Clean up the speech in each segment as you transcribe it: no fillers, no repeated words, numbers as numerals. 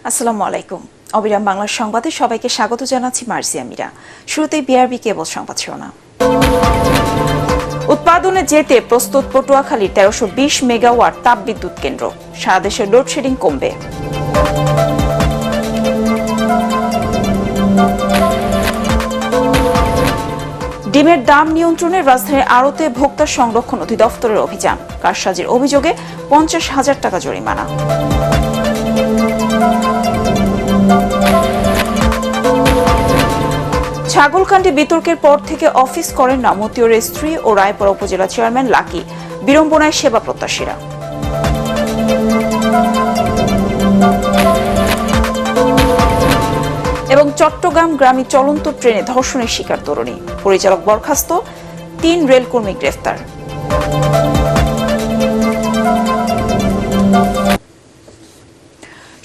আসসালামু আলাইকুম। অবিরাম বাংলার সংবাদে সবাইকে স্বাগত জানাচ্ছি মার্জিয়া মিরা। শুরুতেই বিআরবি কেবল সংবাদ শিরোনাম। উৎপাদনে যেতে প্রস্তুত পটুয়াখালীর 1320 মেগাওয়াট তাপবিদ্যুৎ কেন্দ্র। সারা দেশে লোডশেডিং কমবে। ডিমের দাম নিয়ন্ত্রণে রাজধানীর আড়তে ভোক্তা সংরক্ষণ অধিদপ্তরের অভিযান। কারসাজির অভিযোগে 50,000 টাকা জরিমানা। ছাগলকাণ্ডে বিতর্কের পর থেকে অফিস করেন না মতিউরের স্ত্রী ও রায়পুরা উপজেলা চেয়ারম্যান লাকি। বিড়ম্বনায় সেবা প্রত্যাশীরা। এবং চট্টগ্রামগামী চলন্ত ট্রেনে ধর্ষণের শিকার তরুণী, পরিচালক বরখাস্ত, 3 রেলকর্মী গ্রেফতার।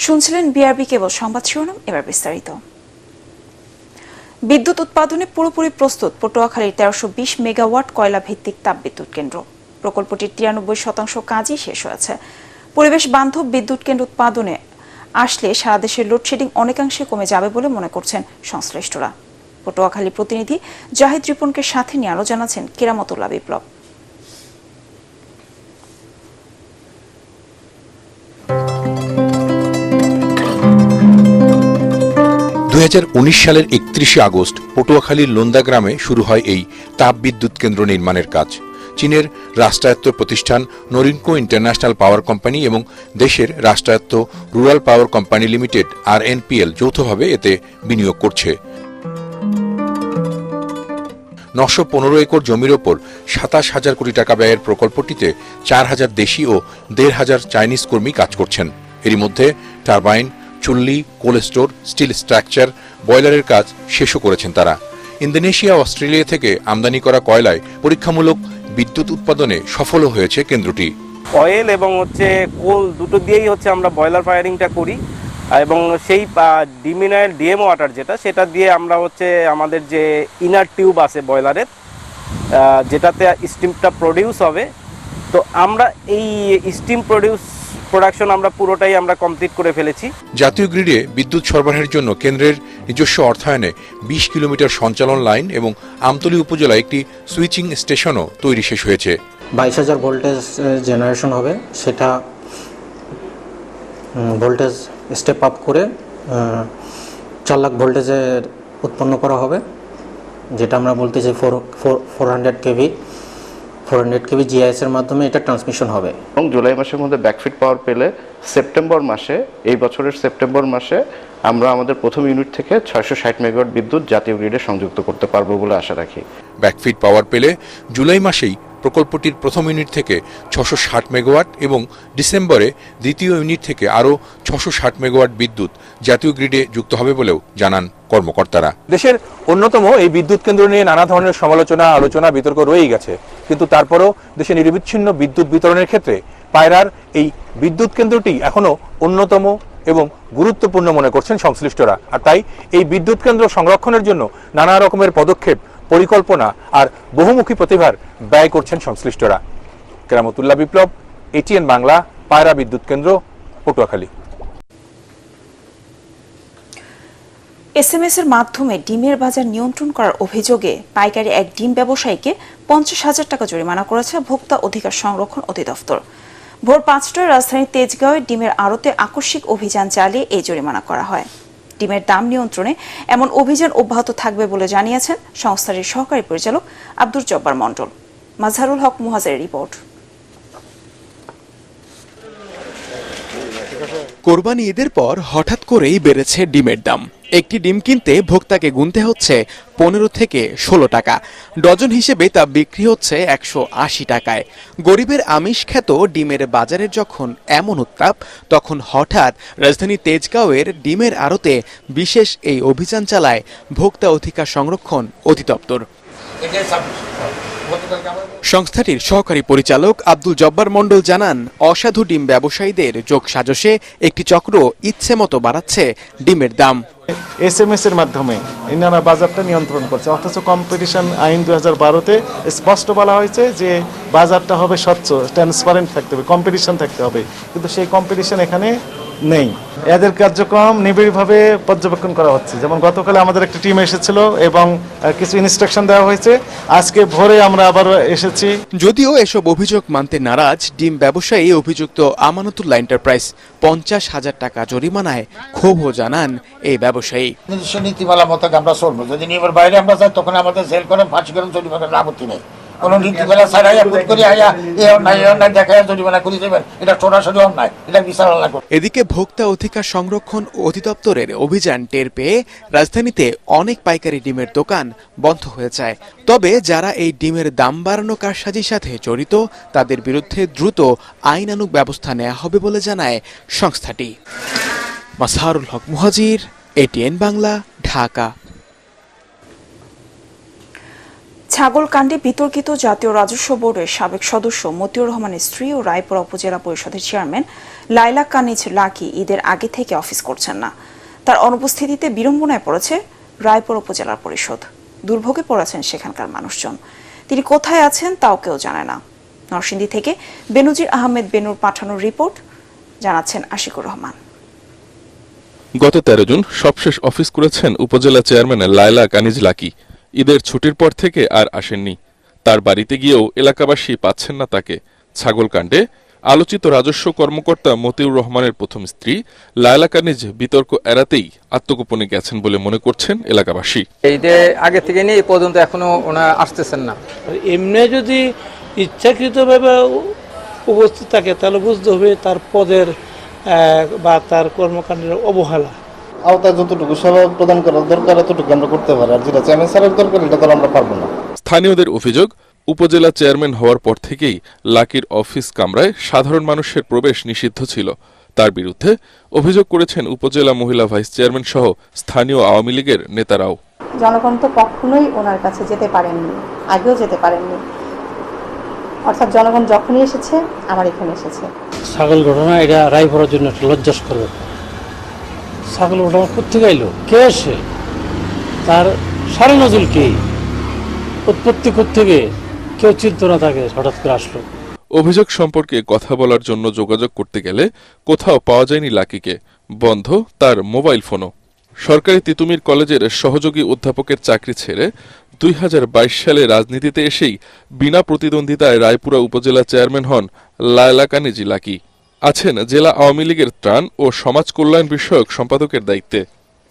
শুনছিলেন বিআরবি কেবল সংবাদ শিরোনাম, এবার বিস্তারিত। বিদ্যুৎ উৎপাদনে পুরোপুরি প্রস্তুত পটুয়াখালীর 1320 মেগাওয়াট কয়লা ভিত্তিক তাপবিদ্যুৎ কেন্দ্র। প্রকল্পটির 93% কাজই শেষ হয়েছে। পরিবেশ বান্ধব বিদ্যুৎ কেন্দ্র উৎপাদনে আসলে সারা দেশের লোডশেডিং অনেকাংশে কমে যাবে বলে মনে করছেন সংশ্লিষ্টরা। পটুয়াখালী প্রতিনিধি জাহিদ রিপনকে সাথে নিয়ে আলো জানাচ্ছেন কেরামতুল্লাহ বিপ্লব। 2019 সালের 31 আগস্ট পটুয়াখালীর লোন্দা গ্রামে শুরু হয় এই তাপবিদ্যুৎ কেন্দ্র নির্মাণের কাজ। চীনের রাষ্ট্রায়ত্ত প্রতিষ্ঠান নরিনকো ইন্টারন্যাশনাল পাওয়ার কোম্পানি এবং দেশের রাষ্ট্রায়ত্ত রুরাল পাওয়ার কোম্পানি লিমিটেড RNPL যৌথভাবে এতে বিনিয়োগ করছে। 915 একর জমির ওপর 27,000 কোটি টাকা ব্যয়ের প্রকল্পটিতে 4,000 দেশি ও 1,500 চাইনিজ কর্মী কাজ করছেন। এরই মধ্যে টারবাইন, চুল্লি, কোল্ড স্টোর, স্টিল স্ট্রাকচার, বয়লারের কাজ শেষও করেছেন তারা। ইন্দোনেশিয়া, অস্ট্রেলিয়া থেকে আমদানি করা কয়লায় পরীক্ষামূলক বিদ্যুৎ উৎপাদনে সফলও হয়েছে কেন্দ্রটি। অয়েল এবং কোল দুটো দিয়েই আমরা বয়লার ফায়ারিংটা করি এবং সেই ডিমিনাইল ডিএম ওয়াটার সেটা দিয়ে আমরা আমাদের যে ইনার টিউব আছে বয়লারের, যেটাতে স্টিমটা প্রডিউস হবে, তো আমরা এই স্টিম প্রোডাকশন আমরা পুরোটাই কমপ্লিট করে ফেলেছি। জাতীয় গ্রিডে বিদ্যুৎ সরবরাহের জন্য কেন্দ্রের নিজস্ব অর্থায়নে 20 কিলোমিটার সঞ্চালন লাইন এবং আমতলী উপজেলায় একটি সুইচিং স্টেশনও তৈরি শেষ হয়েছে। 22,000 ভোল্টেজ জেনারেশন হবে, সেটা ভোল্টেজ স্টেপ আপ করে 4 লাখ ভোল্টেজের উৎপন্ন করা হবে, যেটা আমরা বলতে চাই 400 কেভি জিআইএস এর মাধ্যমে এটা ট্রান্সমিশন হবে। এবং জুলাই মাসের মধ্যে ব্যাকফিট পাওয়ার পেলে এই বছরের সেপ্টেম্বর মাসে আমরা আমাদের প্রথম ইউনিট থেকে 660 মেগাওয়াট বিদ্যুৎ জাতীয় গ্রিডে সংযুক্ত করতে পারবো বলে আশা রাখি। ব্যাকফিট পাওয়ার পেলে জুলাই মাসেই প্রকল্পটির প্রথম ইউনিট থেকে 660 মেগাওয়াট এবং ডিসেম্বরে দ্বিতীয় ইউনিট থেকে আরও 660 মেগাওয়াট বিদ্যুৎ জাতীয় গ্রিডে যুক্ত হবে বলেও জানান কর্মকর্তারা। দেশের অন্যতম এই বিদ্যুৎ কেন্দ্র নিয়ে নানা ধরনের সমালোচনা, আলোচনা, বিতর্ক রয়েই গেছে, কিন্তু তারপরও দেশে নিরবিচ্ছিন্ন বিদ্যুৎ বিতরণের ক্ষেত্রে পায়রার এই বিদ্যুৎ কেন্দ্রটি এখনো অন্যতম এবং গুরুত্বপূর্ণ মনে করছেন সংশ্লিষ্টরা। আর তাই এই বিদ্যুৎ কেন্দ্র সংরক্ষণের জন্য নানা রকমের পদক্ষেপ, পরিকল্পনা আর বহুমুখী প্রতিভার ব্যয় করছেন সংশ্লিষ্টরা। কেরামতুল্লাহ বিপ্লব, ATN বাংলা, পায়রা বিদ্যুৎ কেন্দ্র, পটুয়াখালী। SMS এর মাধ্যমে ডিমের বাজার নিয়ন্ত্রণ করার অভিযোগে পাইকারি এক ডিম ব্যবসায়ীকে 50,000 টাকা জরিমানা করেছে ভোক্তা অধিকার সংরক্ষণ অধিদপ্তর। ভোর 5টায় রাজধানীর তেজগাঁওয়ে ডিমের আড়তে আকস্মিক অভিযান চালিয়ে এই জরিমানা করা হয়। ডিমের দাম নিয়ন্ত্রণে এমন অভিযান অব্যাহত থাকবে বলে জানিয়েছেন সংস্থাটির সহকারী পরিচালক আব্দুল জব্বার মণ্ডল। মাজহারুল হক মুহাজের রিপোর্ট। কোরবানি ঈদের পর হঠাৎ করেই বেড়েছে ডিমের দাম। একটি ডিম কিনতে ভোক্তাকে গুনতে হচ্ছে 15 থেকে 16 টাকা। ডজন হিসেবে তা বিক্রি হচ্ছে 180 টাকায়। গরিবের আমিষ খ্যাত ডিমের বাজারের যখন এমন উত্তাপ, তখন হঠাৎ রাজধানী তেজগাঁওয়ের ডিমের আড়তে বিশেষ এই অভিযান চালায় ভোক্তা অধিকার সংরক্ষণ অধিদপ্তর। সংস্থাটির সহকারী পরিচালক আব্দুল জব্বার মণ্ডল জানান, অসাধু ডিম ব্যবসায়ীদের যোগসাজশে একটি চক্র ইচ্ছে মতো বাড়াচ্ছে ডিমের দাম। SMS এর মাধ্যমে ইনারা বাজারটা নিয়ন্ত্রণ করছে, অথচ কম্পিটিশন আইন 2012-তে স্পষ্ট বলা হয়েছে যে বাজারটা হবে স্বচ্ছ, ট্রান্সপারেন্ট থাকতে হবে, কম্পিটিশন থাকতে হবে, কিন্তু সেই কম্পিটিশন এখানে নেই। এদের কার্যক্রম নিবিড়ভাবে পর্যবেক্ষণ করা হচ্ছে। যেমন গতকালে আমাদের একটা টিম এসেছিল এবং কিছু ইনস্ট্রাকশন দেওয়া হয়েছে। আজকে ভোরে আমরা আবার এসেছি। যদিও এসব অভিযোগ মানতে নারাজ ডিম ব্যবসায়ী অভিযুক্ত আমানতুল্লাহ এন্টারপ্রাইজ 50,000 টাকা জরিমানায় ক্ষোভও জানান এই ব্যবসায়ী। নিজস্ব নীতিমালা মতো আমরা চলবো, যদি নিয়মের বাইরে আমরা যাই তখন আমাদের জেল করেন, ফাঁসি করেন, জরিমানার আপত্তি নেই। কোনো নীতিমালা ছাড়াই করে আয়া এই অন্যায় দেখায় জরিমানা করে দেবেন, এটা সরাসরি অন্যায়, এটা বিচার লাগবে। এদিকে ভোক্তা অধিকার সংরক্ষণ অধিদপ্তরের অভিযান টের পেয়ে রাজধানীতে অনেক পাইকারি ডিমের দোকান বন্ধ হয়ে যায়। তবে যারা এই ডিমের দাম বাড়ানো কারসাজির সাথে জড়িত তাদের বিরুদ্ধে দ্রুত আইনানুগ ব্যবস্থা নেওয়া হবে বলে জানায় সংস্থাটি। মাসহারুল হক মুহাজির, এটিএন বাংলা, ঢাকা। ছাগলকাণ্ডে বিতর্কিত জাতীয় রাজস্ব বোর্ডের সাবেক সদস্য মতিউর রহমানের স্ত্রী ও রায়পুরা উপজেলা পরিষদের চেয়ারম্যান লাইলা কানিজ লাকি ঈদের আগে থেকে অফিস করছেন না। তার অনুপস্থিতিতে বিড়ম্বনায় পড়েছে রায়পুরা উপজেলা পরিষদ। দুর্ভোগে পড়েছেন সেখানকার মানুষজন। তিনি কোথায় আছেন তাও কেউ জানে না। নরসিংদী থেকে বেনজির আহমেদ বেনুর পাঠানোর রিপোর্ট, জানাচ্ছেন আশিকুর রহমান। গত 13 জুন সবশেষ অফিস করেছেন উপজেলা চেয়ারম্যান লায়লা কানিজ লাকি। ঈদের ছুটির পর থেকে আর আসেননি। তার বাড়িতে গিয়েও এলাকাবাসী পাচ্ছেন না তাকে। ছাগলকাণ্ডে আলোচিত রাজস্ব কর্মকর্তা মতিউর রহমানের প্রথম স্ত্রী লায়লা কানিজ বিতর্ক এড়াতেই আত্মগোপনে গেছেন বলে মনে করছেন এলাকাবাসী। ঈদে আগে থেকে নিয়ে এই পর্যন্ত এখনো ওনা আসতেছেন না। এমনি যদি ইচ্ছাকৃতভাবে উপস্থিত থাকে তাহলে বুঝতে হবে তার পদের বা তার কর্মকাণ্ডের অবহেলা। আওতায় যতটুকু সেবা প্রদান করার দরকার ততটুকু আমরা করতে পারি, আর যেটা চেয়ারম্যান স্যারের দরকার এটা তো আমরা পারবো না। স্থানীয়দের অভিযোগ, উপজেলা চেয়ারম্যান হওয়ার পর থেকেই লাকির অফিস কামরায় সাধারণ মানুষের প্রবেশ নিষিদ্ধ ছিল। তার বিরুদ্ধে অভিযোগ করেছেন উপজেলা মহিলা ভাইস চেয়ারম্যান সহ স্থানীয় আওয়ামী লীগের নেতারাও। জনগণ তো কখনোই ওনার কাছে যেতে পারেননি, আগেও যেতে পারেননি। অর্থাৎ জনগণ যখনই এসেছে আমার এখানে এসেছে। ছাগল ঘটনা এটা রায়পুরার জন্য একটা লজ্জাস্কর ব্যাপার। ছাগল ঘটনা কোথেকে আইলো, কে আসে, তার সারা নজল কে, উৎপত্তি কোথেকে, কেউ চিন্তা না থাকে হঠাৎ করে আসলো। অভিযোগ সম্পর্কে কথা বলার জন্য যোগাযোগ করতে গেলে কোথাও পাওয়া যায়নি লাকিকে। বন্ধ তার মোবাইল ফোনও। সরকারি তিতুমির কলেজের সহযোগী অধ্যাপকের চাকরি ছেড়ে 2022 সালে রাজনীতিতে এসেই বিনা প্রতিদ্বন্দ্বিতায় রায়পুরা উপজেলা চেয়ারম্যান হন লায়লা কানিজ লাকি। আছেন জেলা আওয়ামী লীগের ত্রাণ ও সমাজ কল্যাণ বিষয়ক সম্পাদকের দায়িত্বে।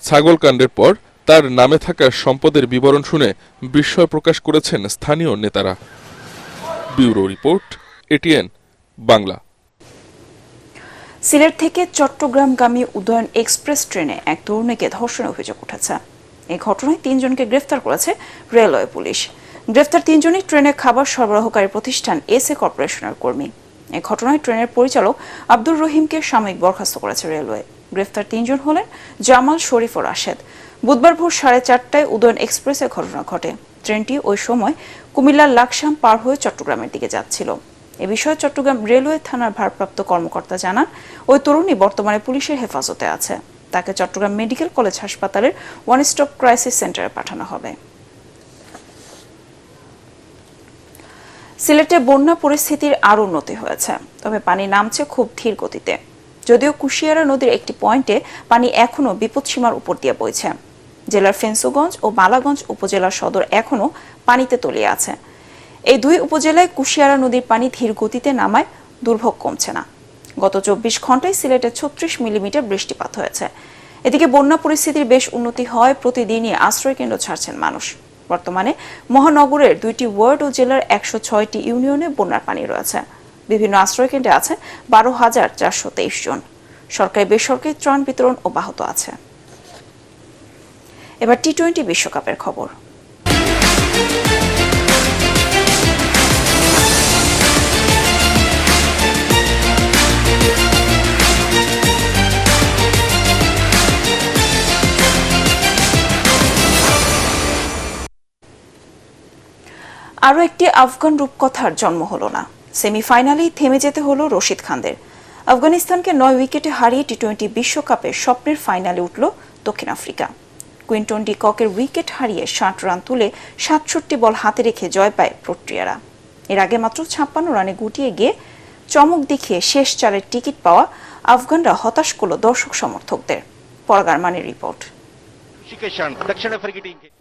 ছাগলকাণ্ডের পর তার নামে থাকা সম্পদের বিবরণ শুনে বিস্ময় প্রকাশ করেছেন স্থানীয় নেতারা। Bureau report, ATN Bangla. Sylhet থেকে চট্টগ্রামগামী উদয়ন এক্সপ্রেস ট্রেনে এক তরুণীকে ধর্ষণের অভিযোগ উঠেছে। এই ঘটনায় 3 জনকে গ্রেফতার করেছে রেলওয়ে পুলিশ। গ্রেফতার 3 জনই ট্রেনের খাবার সরবরাহকারী প্রতিষ্ঠান এসএ কর্পোরেশনের কর্মী। এই ঘটনায় ট্রেনের পরিচালক আব্দুর রহিমকে সাময়িক বরখাস্ত করেছে রেলওয়ে। গ্রেফতার 3 জন হলেন জামাল, শরীফ ও রাশেদ। বুধবার ভোর 4:30টায় উদয়ন এক্সপ্রেসের ঘটনা ঘটে। ট্রেনটি ওই সময় কুমিল্লার লাকসাম পার হয়ে চট্টগ্রামের দিকে যাচ্ছিল। এ বিষয়ে চট্টগ্রাম রেলওয়ে থানার ভারপ্রাপ্ত কর্মকর্তা জানান, ওই তরুণী বর্তমানে পুলিশের হেফাজতে আছে। তাকে চট্টগ্রাম মেডিকেল কলেজ হাসপাতালের ওয়ান স্টপ ক্রাইসিস সেন্টারে পাঠানো হবে। সিলেটে বন্যা পরিস্থিতির আরও উন্নতি হয়েছে, তবে পানি নামছে খুব ধীর গতিতে। যদিও কুশিয়ারা নদীর একটি পয়েন্টে পানি এখনও বিপদসীমার উপর দিয়ে বইছে। জেলার ফেন্সুগঞ্জ ও বালাগঞ্জ উপজেলা সদর এখনও পানিতে তলিয়ে আছে। এই 2 উপজেলায় কুশিয়ারা নদীর পানি ধীর গতিতে নামায় দুর্ভোগ কমছে না। গত 24 ঘন্টায় সিলেটে 36 মিলিমিটার বৃষ্টিপাত হয়েছে। এদিকে বন্যা পরিস্থিতির বেশ উন্নতি হয়, প্রতিদিনই আশ্রয়কেন্দ্র ছাড়ছেন মানুষ। বর্তমানে মহানগরের 2টি ওয়ার্ড ও জেলার 106টি ইউনিয়নে বন্যার পানি রয়েছে। বিভিন্ন আশ্রয়কেন্দ্রে আছে 12,423 জন। সরকারি বেসরকারি ত্রাণ বিতরণ অব্যাহত আছে। এবার টি-20 বিশ্বকাপের খবর। আরও একটি আফগান রূপকথার জন্ম হলো না। সেমিফাইনালেই থেমে যেতে হলো রশিদ খানদের। আফগানিস্তানকে 9 উইকেটে হারিয়ে টি-20 বিশ্বকাপে স্বপ্নের ফাইনালে উঠল দক্ষিণ আফ্রিকা। কুইন্টন ডি ককের উইকেট হারিয়ে 60 রান তুলে 67 বল হাতে রেখে জয় পায় প্রোটিয়ারা। এর আগে মাত্র 56 রানে গুটিয়ে গিয়ে চমক দেখিয়ে শেষ 4-এর টিকিট পাওয়া আফগানরা হতাশ করল দর্শক সমর্থকদের। পরাগার মানের রিপোর্ট।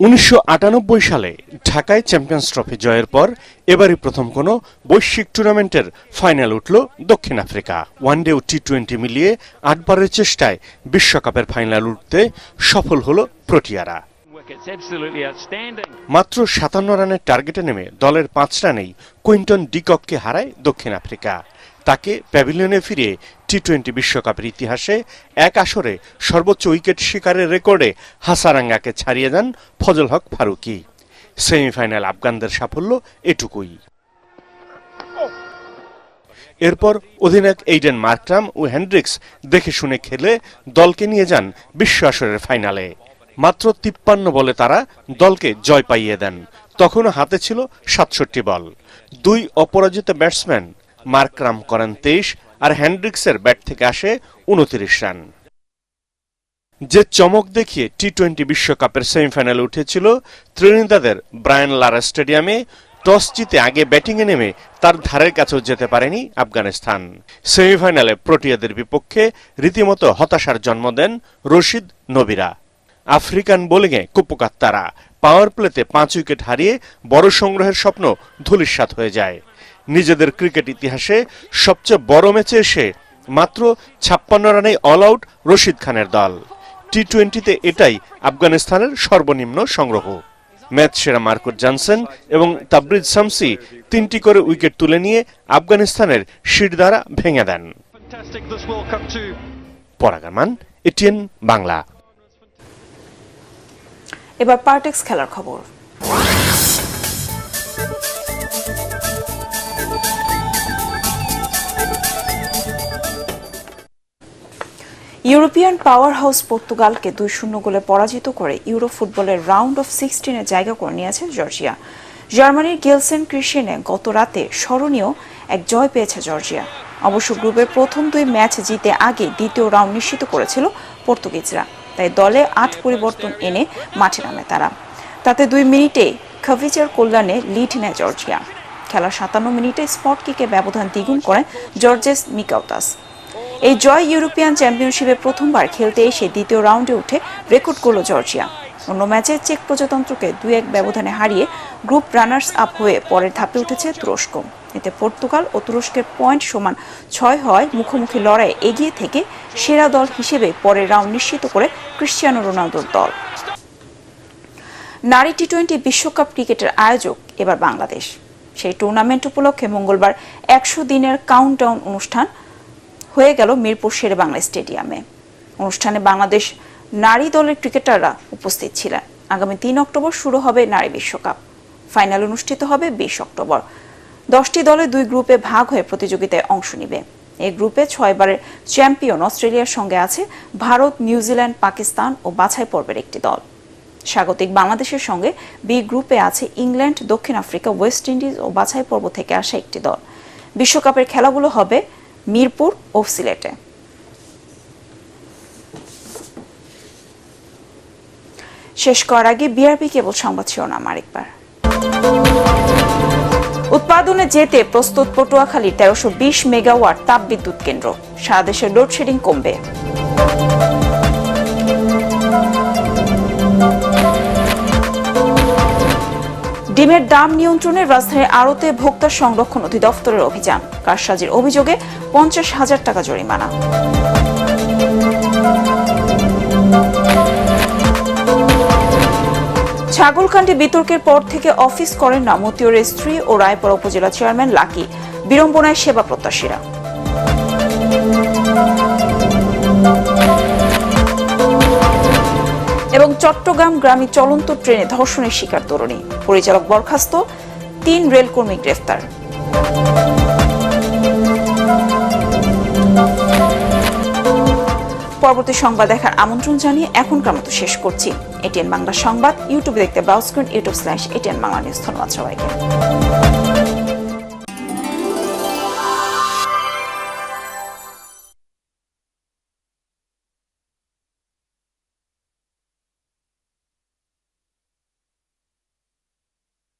1998 সালে ঢাকায় চ্যাম্পিয়ন্স ট্রফি জয়ের পর এবারই প্রথম কোনো বৈশ্বিক টুর্নামেন্টের ফাইনাল উঠল দক্ষিণ আফ্রিকা। ওয়ানডে ও টি-20 মিলিয়ে 8 বারের চেষ্টায় বিশ্বকাপের ফাইনাল উঠতে সফল হলো প্রোটিয়ারা। মাত্র 57 রানের টার্গেটে নেমে দলের 5 রানেই কুইন্টন ডিকককে হারায় দক্ষিণ আফ্রিকা। তাকে প্যাভিলিয়নে ফিরিয়ে টি-20 বিশ্বকাপের ইতিহাসে এক আসরে সর্বোচ্চ উইকেট শিকারের রেকর্ডে হাসারাঙ্গাকে ছাড়িয়ে যান ফজল হক ফারুকী। সেমিফাইনাল আফগানদের সাফল্য এটুকুই। এরপর অধিনায়ক এইডেন মার্করাম ও হেন্ড্রিক্স দেখে শুনে খেলে দলকে নিয়ে যান বিশ্ব আসরের ফাইনালে। মাত্র 53 বলে তারা দলকে জয় পাইয়ে দেন। তখনও হাতে ছিল 67 বল। 2 অপরাজিত ব্যাটসম্যান মার্করাম করেন 23 আর হেন্ড্রিক্সের ব্যাট থেকে আসে 29 রান। যে চমক দেখিয়ে টি-20 বিশ্বকাপের সেমিফাইনালে উঠেছিল ত্রিনিদাদের ব্রায়ান লারা স্টেডিয়ামে, টস জিতে আগে ব্যাটিংয়ে নেমে তার ধারের কাছেও যেতে পারেনি আফগানিস্তান। সেমিফাইনালে প্রোটিয়াদের বিপক্ষে রীতিমতো হতাশার জন্ম দেন রশিদ নবীরা। আফ্রিকান বোলিংয়ে কুপোকাত তারা। পাওয়ার প্লেতে 5 উইকেট হারিয়ে বড় সংগ্রহের স্বপ্ন ধূলিসাৎ হয়ে যায়। নিজেদের ক্রিকেট ইতিহাসে সবচেয়ে বড় ম্যাচে এসে মাত্র 56 রানে অল আউট রশিদ খানের দল। টি-20তে এটাই আফগানিস্তানের সর্বনিম্ন সংগ্রহ। ম্যাচ সেরা মার্কুস জনসন এবং তাবরিজ শামসি 3টি করে উইকেট তুলে নিয়ে আফগানিস্তানের শিরদাঁড়া ভেঙে দেন। পরাগারমান, এটিএন বাংলা। এবার পার্টেক্স খেলার খবর। ইউরোপিয়ান পাওয়ার হাউস পর্তুগালকে 2-0 গোলে পরাজিত করে ইউরো ফুটবলের রাউন্ড অফ 16-এ জায়গা করে নিয়েছে জর্জিয়া। জার্মানির গেলসেন ক্রিশেনে গত রাতে স্মরণীয় এক জয় পেয়েছে জর্জিয়া। অবশ্য গ্রুপের প্রথম 2 ম্যাচ জিতে আগে দ্বিতীয় রাউন্ড নিশ্চিত করেছিল পর্তুগিজরা। তাই দলে 8 পরিবর্তন এনে মাঠে নামে তারা। তাতে 2 মিনিটে খাভিচের কল্যাণে লিড নেয় জর্জিয়া। খেলার 57 মিনিটে স্পট কিকে ব্যবধান দ্বিগুণ করেন জর্জেস মিকাউতাস। এই জয় ইউরোপিয়ান চ্যাম্পিয়নশিপে প্রথমবার খেলতে এসে দ্বিতীয় রাউন্ডে উঠে রেকর্ড করল জর্জিয়া। অন্য ম্যাচে চেক প্রজাতন্ত্রকে 2-1 ব্যবধানে হারিয়ে গ্রুপ রানার্স আপ হয়ে পরের ধাপে উঠেছে তুরস্ক। এতে পর্তুগাল ও তুরস্কের পয়েন্ট সমান 6 হয় মুখোমুখি লড়াইয়ে এগিয়ে থেকে সেরা দল হিসেবে পরের রাউন্ড নিশ্চিত করে ক্রিশ্চিয়ানো রোনালদোর দল। নারী টি-20 বিশ্বকাপ ক্রিকেটের আয়োজক এবার বাংলাদেশ। সেই টুর্নামেন্ট উপলক্ষে মঙ্গলবার 100 দিনের কাউন্টডাউন অনুষ্ঠান হয়ে গেল মিরপুর শেরে বাংলা স্টেডিয়ামে। অনুষ্ঠানে বাংলাদেশ নারী দলের ক্রিকেটাররা উপস্থিত ছিলেন। আগামী 3 অক্টোবর শুরু হবে নারী বিশ্বকাপ। ফাইনাল অনুষ্ঠিত হবে 20 অক্টোবর। 10টি দলে 2 গ্রুপে ভাগ হয়ে প্রতিযোগিতায় অংশ নেবে। এই গ্রুপে 6 বারের চ্যাম্পিয়ন অস্ট্রেলিয়ার সঙ্গে আছে ভারত, নিউজিল্যান্ড, পাকিস্তান ও বাছাই পর্বের একটি দল। স্বাগতিক বাংলাদেশের সঙ্গে বি গ্রুপে আছে ইংল্যান্ড, দক্ষিণ আফ্রিকা, ওয়েস্ট ইন্ডিজ ও বাছাই পর্ব থেকে আসা একটি দল। বিশ্বকাপের খেলাগুলো হবে মিরপুর ও সিলেটে। শেষ করার আগে বিআরপি কেবল সংবাদ শিরোনাম আরেকবার। উৎপাদনে যেতে প্রস্তুত পটুয়াখালীর 1320 মেগাওয়াট তাপবিদ্যুৎ কেন্দ্র। সারা দেশে লোডশেডিং কমবে। ডিমের দাম নিয়ন্ত্রণে রাজধানীর আড়তে ভোক্তা সংরক্ষণ অধিদপ্তরের অভিযান। কারসাজির অভিযোগে 50,000 টাকা জরিমানা। ছাগলকাণ্ডে বিতর্কের পর থেকে অফিস করেন না মতিউরের স্ত্রী ও রায়পুরা উপজেলা চেয়ারম্যান লাকি। বিড়ম্বনায় সেবা প্রত্যাশীরা। এবং চট্টগ্রাম গ্রামে চলন্ত ট্রেনে ধর্ষণের শিকার তরুণী। পরিচালক বরখাস্ত, 3 রেলকর্মী গ্রেফতার। পরবর্তী সংবাদ দেখার আমন্ত্রণ জানিয়ে এখনকার মতো শেষ করছি। এটিএন বাংলা সংবাদ ইউটিউবে দেখতে ব্রাউজ করুন youtube/ATN বাংলা নিউজ। ধন্যবাদ সবাইকে।